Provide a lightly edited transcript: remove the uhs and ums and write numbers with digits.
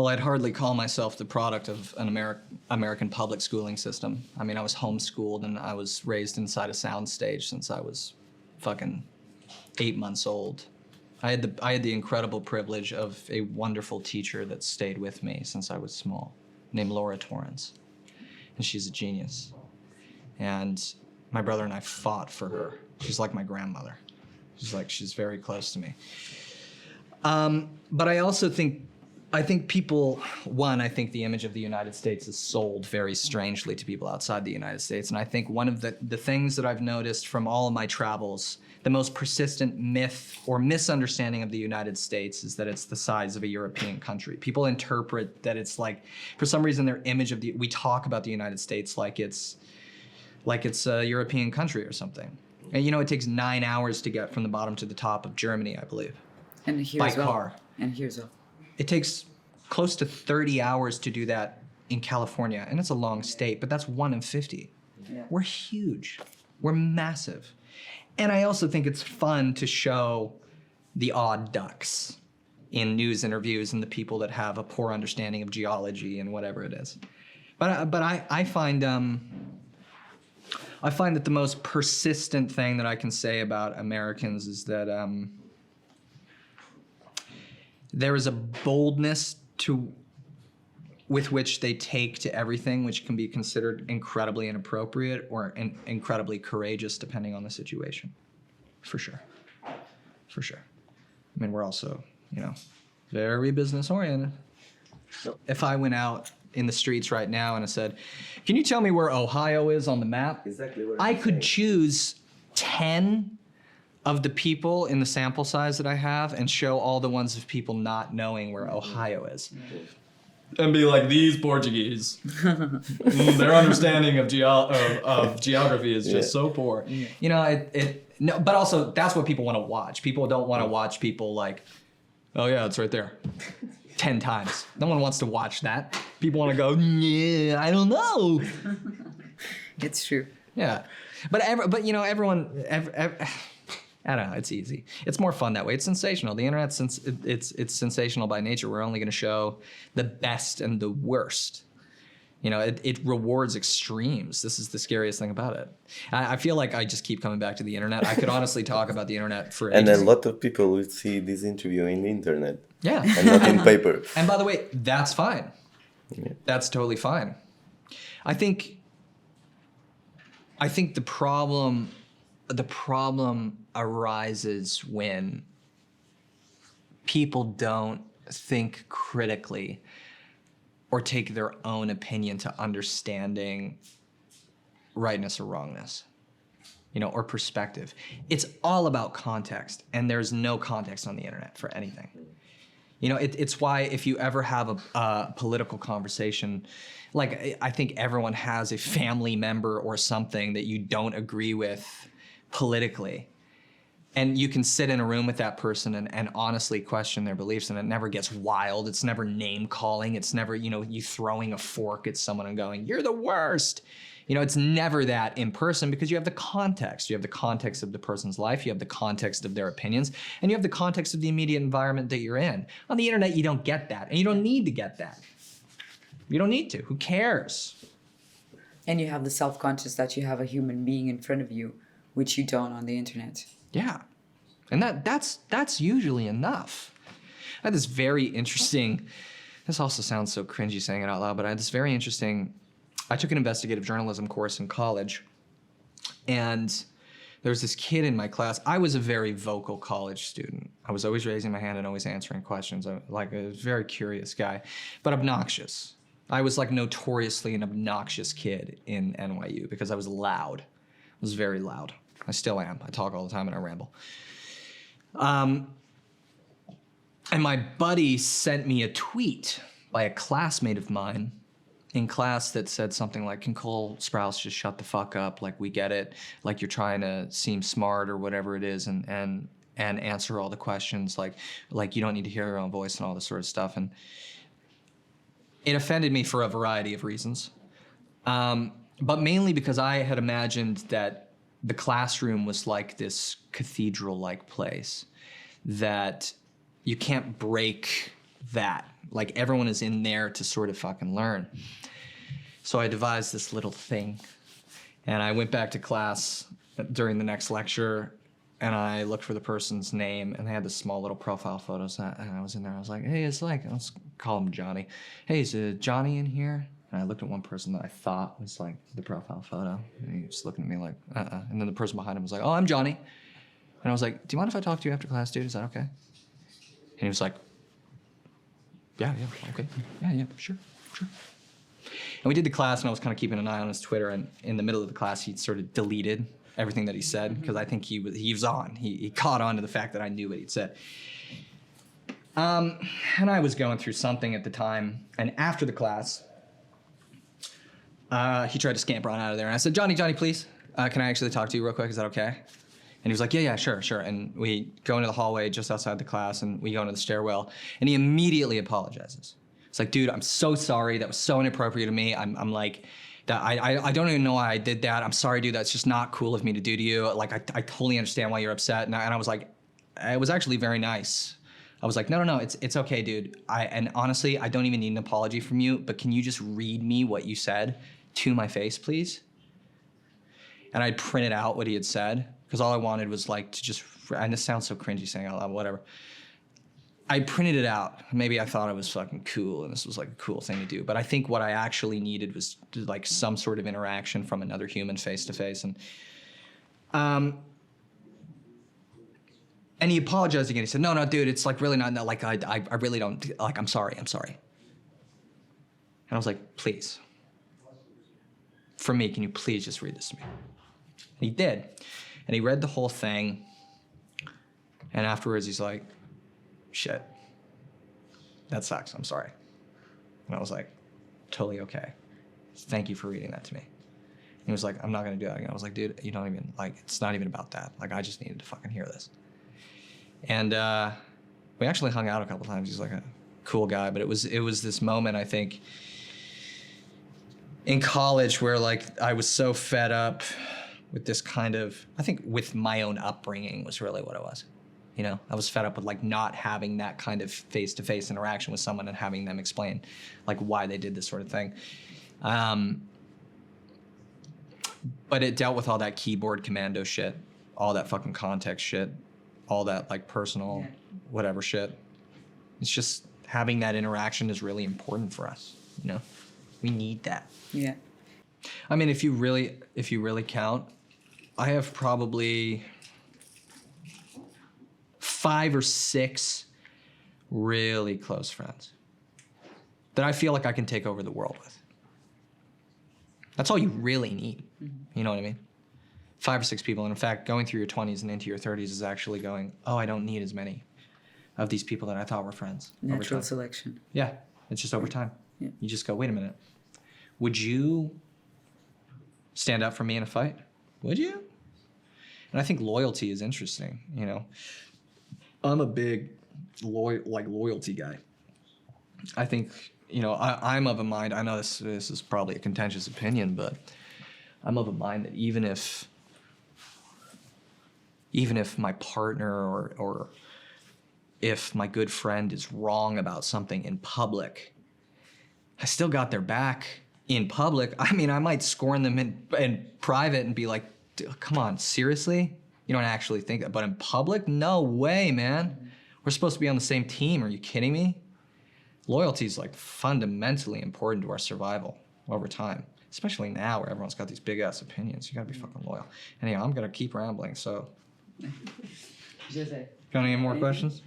Well, I'd hardly call myself the product of an American public schooling system. I mean, I was homeschooled and I was raised inside a soundstage since I was fucking 8 months old. I had the incredible privilege of a wonderful teacher that stayed with me since I was small, named Laura Torrance. And she's a genius. And my brother and I fought for her. She's like my grandmother. She's very close to me. But I also think people, I think the image of the United States is sold very strangely to people outside the United States. And I think one of the things that I've noticed from all of my travels, the most persistent myth or misunderstanding of the United States is that it's the size of a European country. People interpret that it's like, for some reason, their image of we talk about the United States like it's a European country or something. And it takes 9 hours to get from the bottom to the top of Germany, I believe. And here by as well. car. And here as well. It takes close to 30 hours to do that in California, and it's a long state, but that's 1 in 50. Yeah. We're huge. We're massive. And I also think it's fun to show the odd ducks in news interviews and the people that have a poor understanding of geology and whatever it is. But I find that the most persistent thing that I can say about Americans is that there is a boldness with which they take to everything, which can be considered incredibly inappropriate or incredibly courageous, depending on the situation. For sure. For sure. I mean, we're also, very business oriented. If I went out in the streets right now and I said, can you tell me where Ohio is on the map? Exactly what I could choose 10 of the people in the sample size that I have and show all the ones of people not knowing where Ohio is. And be like, these Portuguese, their understanding of geography is just so poor. Yeah. No, but also that's what people want to watch. People don't want to watch people like, oh yeah, it's right there. 10 times. No one wants to watch that. People want to go, yeah, I don't know. It's true. Yeah, but everyone. I don't know. It's easy. It's more fun that way. It's sensational. The internet, since it's sensational by nature, we're only going to show the best and the worst. It rewards extremes. This is the scariest thing about it. I feel like I just keep coming back to the internet. I could honestly talk about the internet for ages. And a lot of people will see this interview in the internet. Yeah. And not in paper. And by the way, that's fine. Yeah. That's totally fine. I think the problem arises when people don't think critically or take their own opinion to understanding rightness or wrongness, or perspective. It's all about context, and there's no context on the internet for anything. It's why if you ever have a political conversation, like I think everyone has a family member or something that you don't agree with politically, and you can sit in a room with that person and honestly question their beliefs, and it never gets wild. It's never name calling. It's never, you throwing a fork at someone and going, you're the worst. It's never that in person because you have the context. You have the context of the person's life. You have the context of their opinions, and you have the context of the immediate environment that you're in. On the internet, you don't get that, and you don't need to get that. You don't need to. Who cares? And you have the self-conscious that you have a human being in front of you, which you don't on the internet. Yeah, and that's usually enough. I had this very interesting, this also sounds so cringy saying it out loud, but I had this very interesting, I took an investigative journalism course in college, and there was this kid in my class. I was a very vocal college student. I was always raising my hand and always answering questions. I was a very curious guy, but obnoxious. I was like notoriously an obnoxious kid in NYU because I was loud. I was very loud. I still am. I talk all the time and I ramble. And my buddy sent me a tweet by a classmate of mine in class that said something like, can Cole Sprouse just shut the fuck up? Like, we get it. Like, you're trying to seem smart or whatever it is and answer all the questions. Like you don't need to hear your own voice and all this sort of stuff. And it offended me for a variety of reasons. But mainly because I had imagined that the classroom was like this cathedral-like place that you can't break that. Like everyone is in there to sort of fucking learn. So I devised this little thing, and I went back to class during the next lecture, and I looked for the person's name, and they had this small little profile photos, and I was in there. I was like, hey, let's call him Johnny. Hey, is Johnny in here? And I looked at one person that I thought was like the profile photo, and he was looking at me like, And then the person behind him was like, oh, I'm Johnny. And I was like, do you mind if I talk to you after class, dude? Is that okay? And he was like, yeah, okay. Yeah, sure. And we did the class, and I was kind of keeping an eye on his Twitter, and in the middle of the class, he sort of deleted everything that he said, because I think he was on. He caught on to the fact that I knew what he'd said. And I was going through something at the time, and after the class, he tried to scamper on out of there, and I said, Johnny, please, can I actually talk to you real quick? Is that okay? And he was like, yeah, sure. And we go into the hallway just outside the class, and we go into the stairwell, and he immediately apologizes. It's like, dude, I'm so sorry. That was so inappropriate of me. I'm like, that I don't even know why I did that. I'm sorry, dude. That's just not cool of me to do to you. Like, I totally understand why you're upset. And I was like, it was actually very nice. I was like, no, it's okay, dude. And honestly, I don't even need an apology from you, but can you just read me what you said to my face, please? And I printed out what he had said, because all I wanted was like to just, and this sounds so cringy saying out loud, whatever. I printed it out. Maybe I thought I was fucking cool and this was like a cool thing to do. But I think what I actually needed was like some sort of interaction from another human face to face. And he apologized again. He said, no, dude, it's like really not like I really don't, like, I'm sorry. And I was like, please, for me, can you please just read this to me? And he did. And he read the whole thing. And afterwards he's like, shit, that sucks, I'm sorry. And I was like, totally okay. Thank you for reading that to me. And he was like, I'm not gonna do that again. I was like, dude, you don't even, like, it's not even about that. Like, I just needed to fucking hear this. And we actually hung out a couple times. He's like a cool guy, but it was this moment, I think, in college where like I was so fed up with this kind of, I think with my own upbringing was really what it was. You know, I was fed up with like not having that kind of face-to-face interaction with someone and having them explain like why they did this sort of thing. But it dealt with all that keyboard commando shit, all that fucking context shit, all that like personal whatever shit. It's just having that interaction is really important for us, you know? We need that. Yeah. I mean, if you really count, I have probably 5 or 6 really close friends that I feel like I can take over the world with. That's all you really need. Mm-hmm. You know what I mean? 5 or 6 people. And in fact, going through your 20s and into your 30s is actually going, oh, I don't need as many of these people that I thought were friends. Natural selection. Yeah, it's just over time. Yeah. You just go, wait a minute. Would you stand up for me in a fight? Would you? And I think loyalty is interesting, you know. I'm a big loyalty guy. I think, you know, I'm of a mind, I know this is probably a contentious opinion, but I'm of a mind that even if my partner or if my good friend is wrong about something in public, I still got their back in public. I mean, I might scorn them in private and be like, come on, seriously? You don't actually think that, but in public? No way, man. We're supposed to be on the same team. Are you kidding me? Loyalty is like fundamentally important to our survival over time, especially now where everyone's got these big ass opinions. You gotta be fucking loyal. Anyhow, I'm gonna keep rambling, so. Got any more questions?